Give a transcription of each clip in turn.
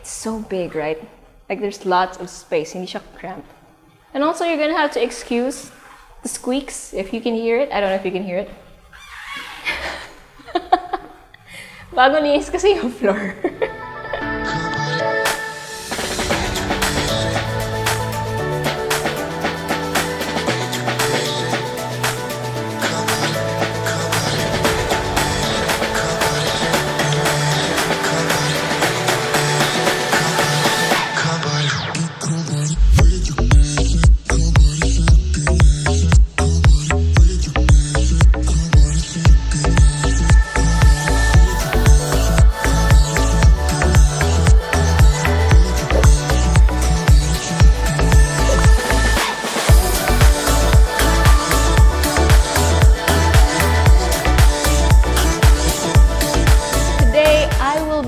It's so big, right? Like there's lots of space, hindi siya cramped. And also you're gonna have to excuse the squeaks if you can hear it. I don't know if you can hear it. Bago niis kasi yung floor.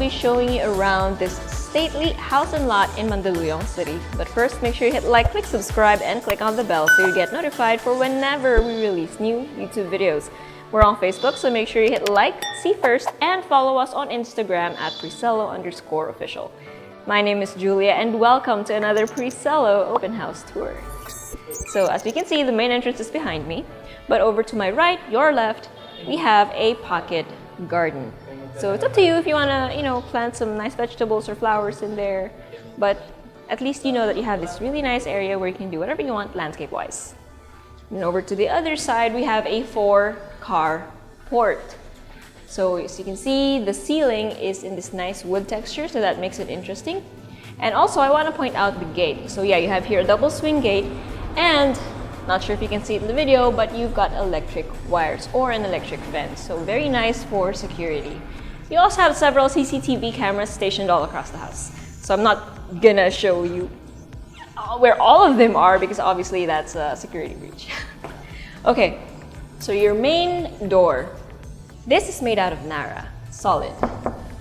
Showing you around this stately house and lot in Mandaluyong City. But first, make sure you hit like, click subscribe, and click on the bell so you get notified for whenever we release new YouTube videos. We're on Facebook, so make sure you hit like, see first, and follow us on Instagram at Presello_official. My name is Julia, and welcome to another Presello open house tour. So as we can see, the main entrance is behind me, but over to my right, your left, we have a pocket garden. So it's up to you if you want to, plant some nice vegetables or flowers in there. But at least you know that you have this really nice area where you can do whatever you want landscape-wise. And over to the other side, we have a 4-car port. So as you can see, the ceiling is in this nice wood texture, so that makes it interesting. And also, I want to point out the gate. So yeah, you have here a double swing gate, and not sure if you can see it in the video, but you've got electric wires or an electric fence. So very nice for security. You also have several CCTV cameras stationed all across the house. So I'm not gonna show you where all of them are because obviously that's a security breach. Okay, so your main door. This is made out of Narra, solid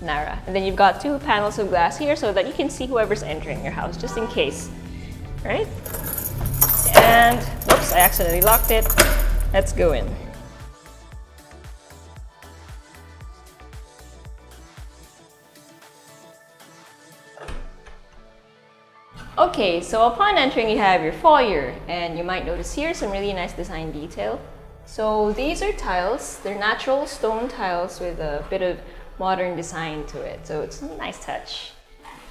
Narra. And then you've got 2 panels of glass here so that you can see whoever's entering your house, just in case, right? And, whoops, I accidentally locked it. Let's go in. Okay, so upon entering, you have your foyer, and you might notice here some really nice design detail. So these are tiles. They're natural stone tiles with a bit of modern design to it. So it's a nice touch.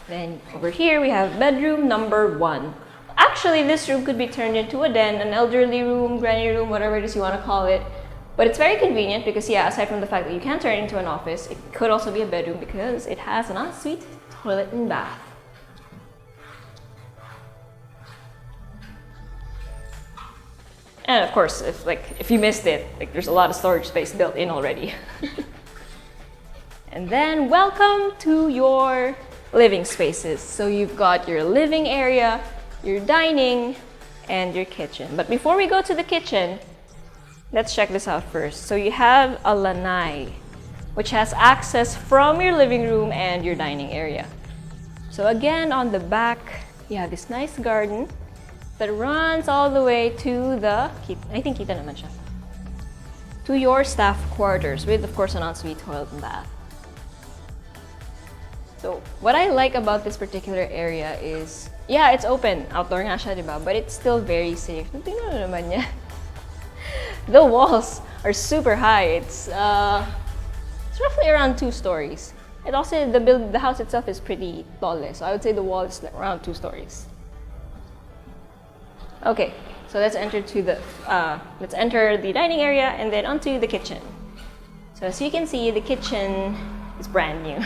Then over here, we have bedroom number 1. Actually, this room could be turned into a den, an elderly room, granny room, whatever it is you want to call it. But it's very convenient because, yeah, aside from the fact that you can turn it into an office, it could also be a bedroom because it has an ensuite toilet and bath. And of course, if you missed it, there's a lot of storage space built in already. And then welcome to your living spaces. So you've got your living area, your dining, and your kitchen. But before we go to the kitchen, let's check this out first. So you have a Lanai, which has access from your living room and your dining area. So again, on the back, you have this nice garden that runs all the way to the, I think kita naman siya, to your staff quarters with, of course, an ensuite toilet and bath. So what I like about this particular area is, yeah, it's open, outdoor nga siya, diba? But it's still very safe. Tingnan mo naman niya. The walls are super high. It's roughly around 2 stories. And also, the house itself is pretty tall, so I would say the wall is around 2 stories. Okay, so let's enter the dining area and then onto the kitchen. So as you can see, the kitchen is brand new.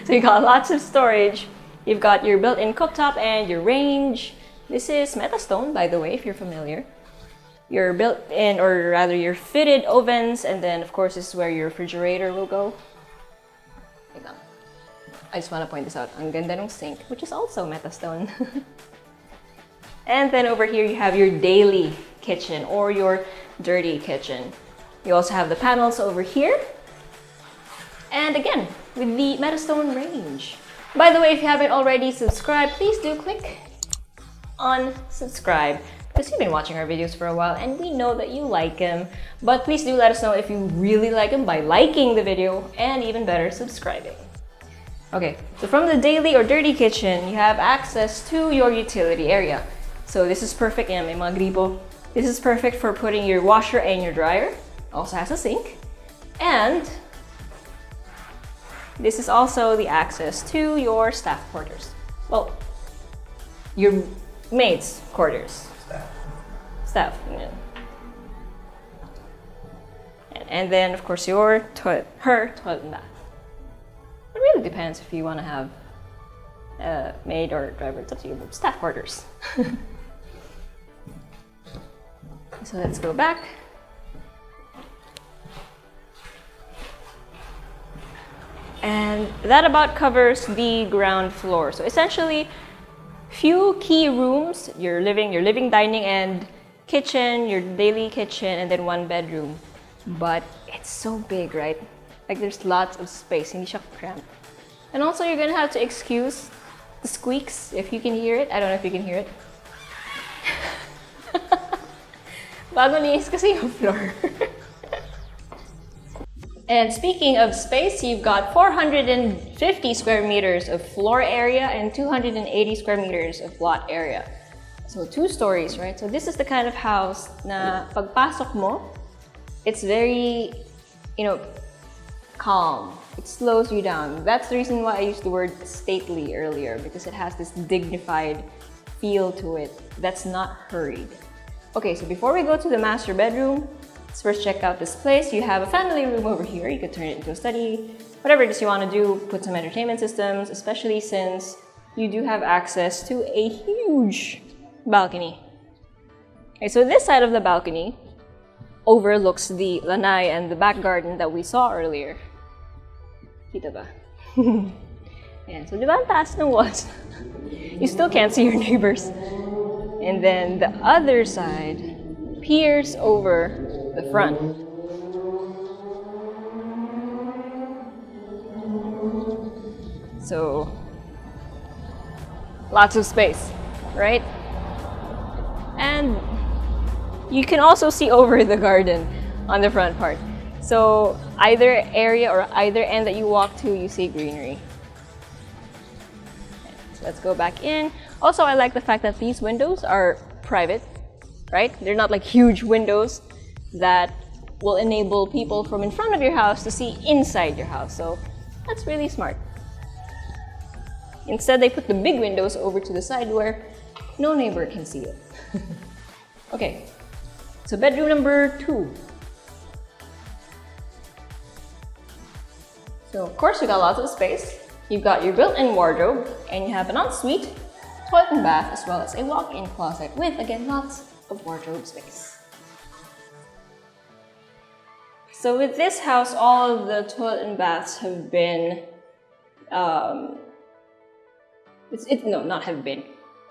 So you got lots of storage. You've got your built-in cooktop and your range. This is Metastone, by the way, if you're familiar. Your built-in, or rather your fitted ovens, and then of course this is where your refrigerator will go. Wait lang. I just want to point this out. Ang ganda ng sink, which is also Metastone. And then over here you have your daily kitchen or your dirty kitchen. You also have the panels over here. And again, with the Metastone range. By the way, if you haven't already subscribed, please do click on subscribe because you've been watching our videos for a while and we know that you like them. But please do let us know if you really like them by liking the video and even better, subscribing. Okay, so from the daily or dirty kitchen, you have access to your utility area. So this is perfect. Yan, may mga gripo. This is perfect for putting your washer and your dryer. Also has a sink. And this is also the access to your staff quarters. Well, your maid's quarters. Staff. Yeah. And then, of course, her toilet and bath. It really depends if you want to have a maid or driver. It's up to you. Staff quarters. So let's go back. And that about covers the ground floor. So essentially, few key rooms, your living, dining, and kitchen, your daily kitchen, and then one bedroom. But it's so big, right? Like there's lots of space, hindi siya cramped. And also you're gonna have to excuse the squeaks if you can hear it. I don't know if you can hear it. Bago linis kasi yung floor. And speaking of space, you've got 450 square meters of floor area and 280 square meters of lot area. So 2 stories, right? So this is the kind of house na pagpasok mo, it's very, calm. It slows you down. That's the reason why I used the word stately earlier, because it has this dignified feel to it that's not hurried. Okay, so before we go to the master bedroom, let's first check out this place. You have a family room over here. You could turn it into a study, whatever it is you want to do, put some entertainment systems, especially since you do have access to a huge balcony. Okay, so this side of the balcony overlooks the lanai and the back garden that we saw earlier. Kita ba? Ayan, so diba ang taas ng walls? You still can't see your neighbors. And then the other side peers over the front. So, lots of space, right? And you can also see over the garden on the front part. So, either area or either end that you walk to, you see greenery. So let's go back in. Also, I like the fact that these windows are private, right? They're not like huge windows that will enable people from in front of your house to see inside your house. So that's really smart. Instead, they put the big windows over to the side where no neighbor can see it. Okay, so bedroom number 2. So of course, you got lots of space. You've got your built-in wardrobe, and you have an ensuite, toilet and bath, as well as a walk-in closet with, again, lots of wardrobe space. So with this house, all of the toilet and baths have been,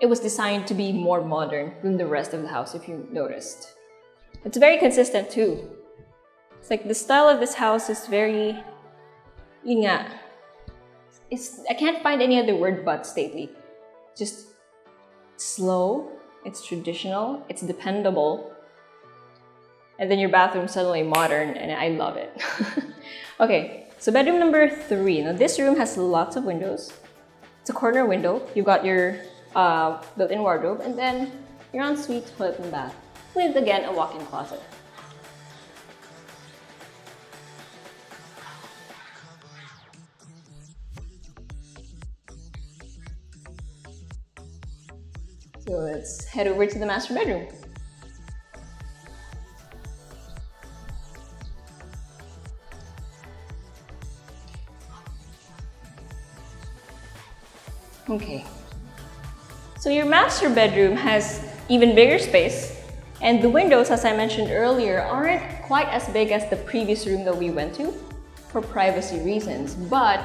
it was designed to be more modern than the rest of the house, if you noticed. It's very consistent too. It's like the style of this house is very, I can't find any other word but stately. Just slow, it's traditional, it's dependable. And then your bathroom's suddenly modern, and I love it. Okay, so bedroom number 3. Now this room has lots of windows. It's a corner window. You've got your built-in wardrobe, and then your ensuite toilet and bath with, again, a walk-in closet. So let's head over to the master bedroom. Okay, so your master bedroom has even bigger space, and the windows, as I mentioned earlier, aren't quite as big as the previous room that we went to for privacy reasons, but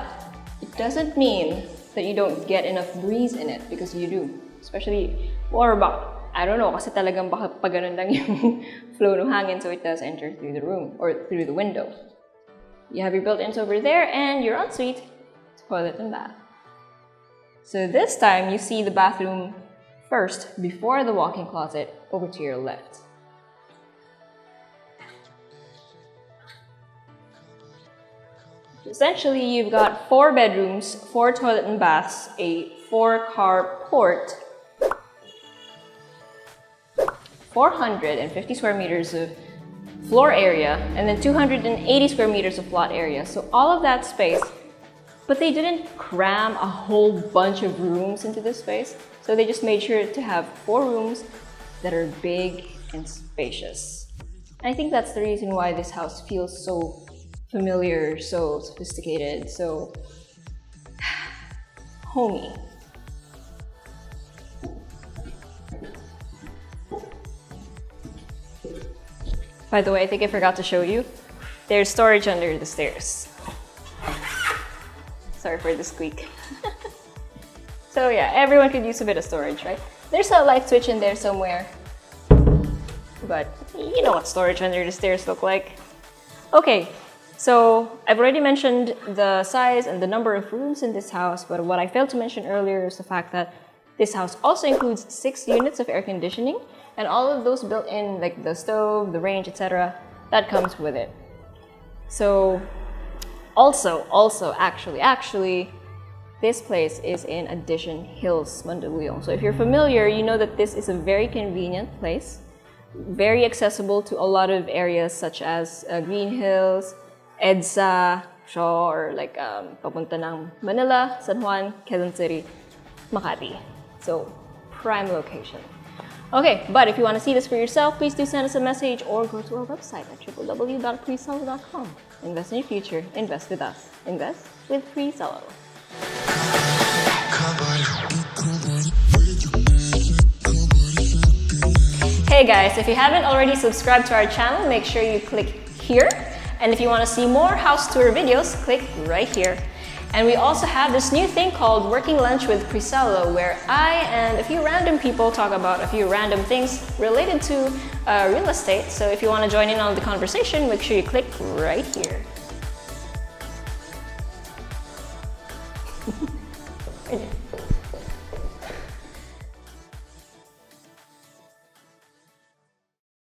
it doesn't mean that you don't get enough breeze in it, because you do. Especially, or I don't know, kasi talagang baka pag ganun lang yung flow ng hangin, so it does enter through the room, or through the window. You have your built-ins over there, and your ensuite, toilet and bath. So this time, you see the bathroom first, before the walk-in closet, over to your left. essentially, you've got 4 bedrooms, 4 toilet and baths, a 4-car port, 450 square meters of floor area, and then 280 square meters of plot area. So all of that space, but they didn't cram a whole bunch of rooms into this space. So they just made sure to have 4 rooms that are big and spacious. And I think that's the reason why this house feels so familiar, so sophisticated, so homey. By the way, I think I forgot to show you. There's storage under the stairs. Sorry for the squeak. So yeah, everyone could use a bit of storage, right? There's a light switch in there somewhere. But you know what storage under the stairs look like. Okay, so I've already mentioned the size and the number of rooms in this house, but what I failed to mention earlier is the fact that this house also includes 6 units of air conditioning, and all of those built in, like the stove, the range, etc., that comes with it. So actually, this place is in Addition Hills, Mandaluyong. So if you're familiar, you know that this is a very convenient place, very accessible to a lot of areas such as Green Hills, EDSA, or like papunta ng Manila, San Juan, Quezon City, Makati. So prime location. Okay, but if you want to see this for yourself, please do send us a message or go to our website at www.presello.com. Invest in your future. Invest with us. Invest with Presello. Hey guys, if you haven't already subscribed to our channel, make sure you click here. And if you want to see more house tour videos, click right here. And we also have this new thing called Working Lunch with Presello, where I and a few random people talk about a few random things related to real estate. So if you want to join in on the conversation, make sure you click right here. Right here.